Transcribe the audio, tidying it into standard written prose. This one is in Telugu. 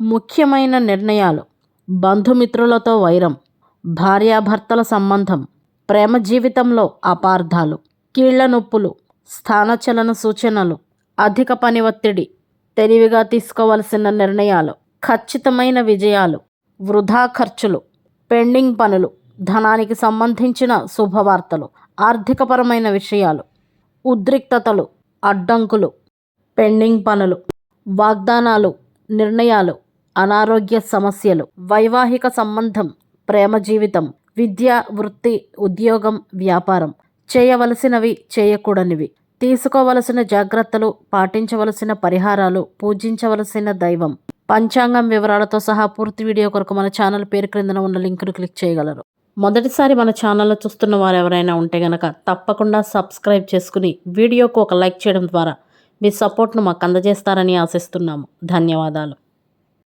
ముఖ్యమైన నిర్ణయాలు, బంధుమిత్రులతో వైరం, భార్యాభర్తల సంబంధం, ప్రేమ జీవితంలో అపార్థాలు, కీళ్ల నొప్పులు, స్థానచలన సూచనలు, అధిక పని ఒత్తిడి, తెలివిగా తీసుకోవలసిన నిర్ణయాలు, ఖచ్చితమైన విజయాలు, వృధా ఖర్చులు, పెండింగ్ పనులు, ధనానికి సంబంధించిన శుభవార్తలు, ఆర్థికపరమైన విషయాలు, ఉద్రిక్తతలు, అడ్డంకులు, పెండింగ్ పనులు, వాగ్దానాలు, నిర్ణయాలు, అనారోగ్య సమస్యలు, వైవాహిక సంబంధం, ప్రేమ జీవితం, విద్య, వృత్తి, ఉద్యోగం, వ్యాపారం, చేయవలసినవి, చేయకూడనివి, తీసుకోవలసిన జాగ్రత్తలు, పాటించవలసిన పరిహారాలు, పూజించవలసిన దైవం. పంచాంగం వివరాలతో సహా పూర్తి వీడియో కొరకు మన ఛానల్ పేరు క్రిందన ఉన్న లింకును క్లిక్ చేయగలరు. మొదటిసారి మన ఛానల్లో చూస్తున్న వారు ఎవరైనా ఉంటే గనక తప్పకుండా సబ్స్క్రైబ్ చేసుకుని వీడియోకు ఒక లైక్ చేయడం ద్వారా మీ సపోర్ట్ను మాకు అందజేస్తారని ఆశిస్తున్నాము. ధన్యవాదాలు.